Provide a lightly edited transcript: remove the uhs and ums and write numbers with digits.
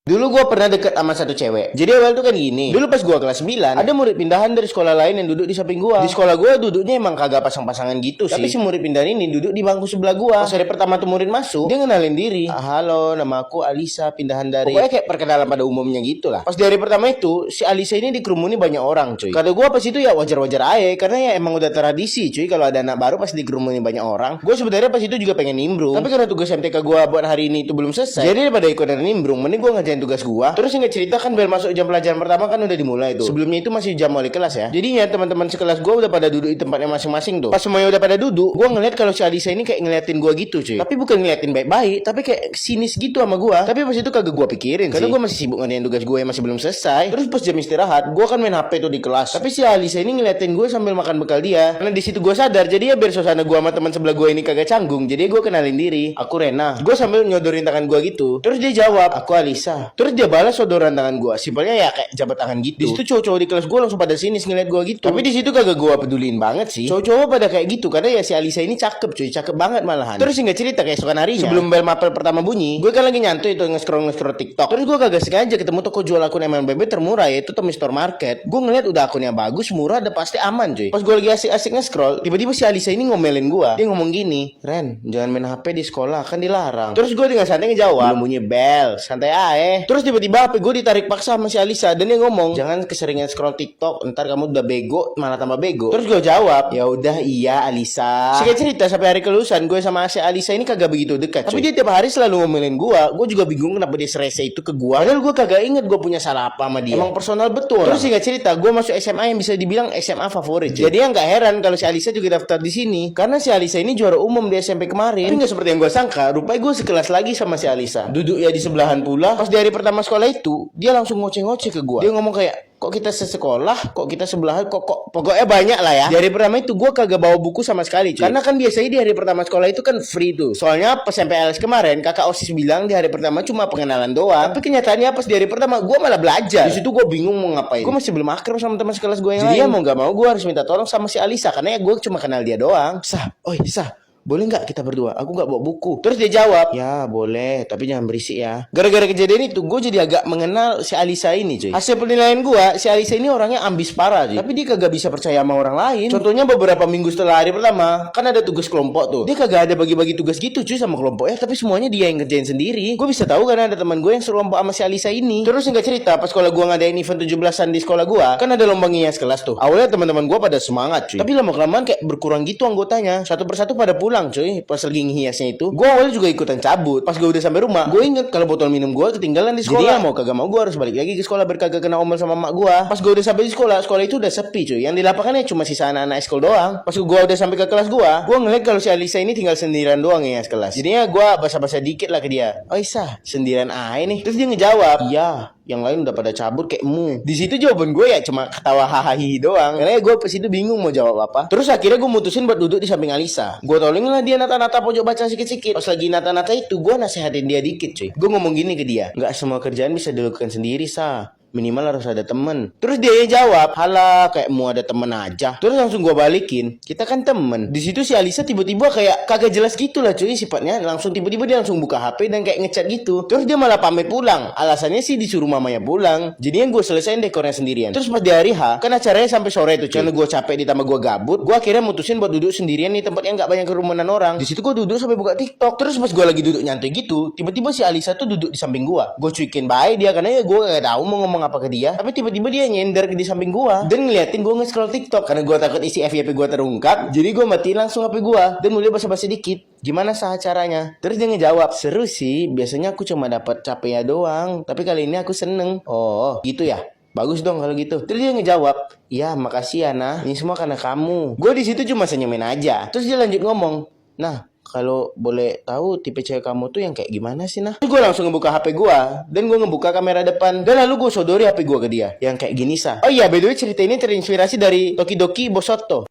Dulu gue pernah deket sama satu cewek. Jadi awal tuh kan gini. Dulu pas gue kelas 9, ada murid pindahan dari sekolah lain yang duduk di samping gue. Di sekolah gue duduknya emang kagak pasang-pasangan gitu sih. Tapi si murid pindahan ini duduk di bangku sebelah gue. Pas hari pertama tuh murid masuk, dia ngenalin diri. Halo, nama aku Alisa, pindahan dari... Pokoknya kayak perkenalan pada umumnya gitu lah. Pas di hari pertama itu, si Alisa ini dikerumuni banyak orang cuy. Kata gue pas itu ya wajar-wajar aja. Karena ya emang udah tradisi cuy. Kalau ada anak baru pasti dikerumuni banyak orang. Gue sebenarnya pas itu juga pengen nimbrung. Tapi karena tugas MTK gue buat hari ini itu belum selesai. Jadi daripada ikutan nimbrung, mending gue ngerjain tugas gue. Terus singkat cerita kan bel masuk jam pelajaran pertama kan udah dimulai tuh. Sebelumnya itu masih jam wali kelas ya. Jadinya teman-teman sekelas gue udah pada duduk di tempatnya masing-masing tuh. Pas semuanya udah pada duduk, gue ngeliat kalau si Alisa ini kayak ngeliatin gue gitu cuy. Tapi bukan ngeliatin baik-baik, tapi kayak sinis gitu sama gue. Tapi pas itu kagak gue pikirin karena gue masih sibuk ngerjain tugas gue yang masih belum selesai. Terus pas jam istirahat, gue kan main HP tuh di kelas. Tapi si Alisa ini ngeliatin gue sambil makan bekal dia. Karena di situ gue sadar, jadi ya biar suasana gue sama teman sebelah gue ini kagak canggung. Jadi gue kenalin diri, aku Rena. Gue sambil nyodorin tangan gue gitu. Terus dia jawab, aku Alisa. Terus dia balas sodoran tangan gue. Simpelnya ya kayak jabat tangan gitu. Di situ cowok-cowok di kelas gue langsung pada sini ngeliat gue gitu. Tapi di situ kagak gue peduliin banget sih. Cowok-cowok pada kayak gitu karena ya si Alisa ini cakep cuy, cakep banget malahan. Terus nggak cerita kayak esokan harinya. Sebelum bel mapel pertama bunyi, gue kan lagi nyantuy itu nge-scroll TikTok. Terus gue kagak sengaja ketemu toko jual akun MLBB termurah yaitu Tommy Store Market. Gue ngeliat udah akunnya bagus, murah, udah pasti aman cuy. Pas gue lagi asik-asik nge-scroll, tiba-tiba si Alisa ini ngomelin gue. Dia ngomong gini, Ren, jangan main HP di sekolah, kan dilarang. Terus gue dengan santai ngejawab, belum bunyi bel, santai aja. Terus tiba-tiba HP gue ditarik paksa sama si Alisa dan dia ngomong, jangan keseringan scroll TikTok, ntar kamu udah bego, malah tambah bego. Terus gue jawab, ya udah iya Alisa. Singkat cerita sampai hari kelulusan gue sama si Alisa ini kagak begitu dekat. Tapi dia tiap hari selalu ngomelin gue. Gue juga bingung kenapa dia serese itu ke gue. Padahal gue kagak inget gue punya salah apa sama dia. Emang personal betul. Terus singkat cerita gue masuk SMA yang bisa dibilang SMA favorit. Jadi ya nggak heran kalau si Alisa juga daftar di sini. Karena si Alisa ini juara umum di SMP kemarin. Tapi nggak seperti yang gue sangka. Rupanya gue sekelas lagi sama si Alisa. Duduk ya di sebelahan pula. Pas di hari pertama sekolah itu, dia langsung ngoceh-ngoceh ke gue. Dia ngomong kayak, kok kita sesekolah, kok kita sebelahan, kok pokoknya banyak lah ya. Di hari pertama itu gue kagak bawa buku sama sekali cuy. Karena kan biasanya di hari pertama sekolah itu kan free tuh. Soalnya pas MPLS kemarin kakak OSIS bilang di hari pertama cuma pengenalan doang. Tapi kenyataannya pas di hari pertama gue malah belajar. Di situ gue bingung mau ngapain. Gue masih belum akrab sama teman sekelas gue yang lain. Jadi ya mau gak mau gue harus minta tolong sama si Alisa karena ya gue cuma kenal dia doang. Sah, boleh nggak kita berdua? Aku nggak bawa buku. Terus dia jawab, ya boleh, tapi jangan berisik ya. Gara-gara kejadian itu, gue jadi agak mengenal si Alisa ini cuy. Hasil penilaian gue, si Alisa ini orangnya ambis parah cuy. Tapi dia kagak bisa percaya sama orang lain. Contohnya beberapa minggu setelah hari pertama, kan ada tugas kelompok tuh. Dia kagak ada bagi-bagi tugas gitu cuy sama kelompoknya, tapi semuanya dia yang ngerjain sendiri. Gue bisa tahu karena ada teman gue yang sekelompok sama si Alisa ini. Terus nggak cerita, pas sekolah gue ngadain event 17-an di sekolah gue, kan ada lomba ngias kelas tuh. Awalnya teman-teman gue pada semangat cuy. Tapi lama-kelamaan kayak berkurang gitu anggotanya. Satu persatu pada pulang cuy. Pas lagi ngehiasnya itu, gue awalnya juga ikutan cabut. Pas gue udah sampai rumah, gue inget kalau botol minum gue ketinggalan di sekolah. Jadi ya mau kagak mau gue harus balik lagi ke sekolah berkagak kena omel sama mak gue. Pas gue udah sampai di sekolah itu udah sepi cuy. Yang di lapangannya cuma sisa anak-anak ekskul doang. Pas gue udah sampai ke kelas gue ngeliat kalau si Alisa ini tinggal sendirian doang ya kelas. Jadinya gue basa-basa dikit lah ke dia. Oh Isa, sendirian aja nih. Terus dia ngejawab, iya. Yang lain udah pada cabut kayak mu. Di situ jawaban gue ya cuma ketawa hahaha doang. Karena gue pas itu bingung mau jawab apa. Terus akhirnya gue mutusin buat duduk di samping Alisa. Gue tolongin lah dia nata-nata pojok baca sikit-sikit. Pas lagi nata-nata itu gue nasehatin dia dikit cuy. Gue ngomong gini ke dia, nggak semua kerjaan bisa dilakukan sendiri Sa. Minimal harus ada temen. Terus dia jawab, halah kayak mau ada temen aja. Terus langsung gue balikin, kita kan temen. Di situ si Alisa tiba-tiba kayak kagak jelas gitu lah cuy sifatnya. Langsung tiba-tiba dia langsung buka HP dan kayak ngechat gitu. Terus dia malah pamit pulang. Alasannya sih disuruh mamanya pulang. Jadinya gue selesain dekornya sendirian. Terus pas di hari H, kan acaranya sampai sore tuh cuy. Karena gue capek ditambah gue gabut, gue akhirnya mutusin buat duduk sendirian nih tempat yang nggak banyak kerumunan orang. Di situ gue duduk sampai buka TikTok. Terus pas gue lagi duduk nyantai gitu, tiba-tiba si Alisa tuh duduk di samping gue. Gue cuekin bye dia karena ya gue gak tahu mau ngomong apa ke dia. Tapi tiba-tiba dia nyender di samping gua dan ngeliatin gua nge-scroll TikTok karena gua takut isi FYP gua terungkap. Jadi gua matiin langsung HP gua dan mulai basa-basi dikit. Gimana sah caranya? Terus dia ngejawab, seru sih. Biasanya aku cuma dapat capeknya doang, tapi kali ini aku seneng. Oh, gitu ya. Bagus dong kalau gitu. Terus dia ngejawab, iya makasih ya nah. Ini semua karena kamu. Gue di situ cuma senyumin aja. Terus dia lanjut ngomong, nah kalau boleh tahu tipe cewek kamu tuh yang kayak gimana sih nah? Terus gue langsung ngebuka HP gue dan gue ngebuka kamera depan dan lalu gue sodori HP gue ke dia yang kayak gini Sa. Oh iya by the way cerita ini terinspirasi dari Tokidoki Bosoto.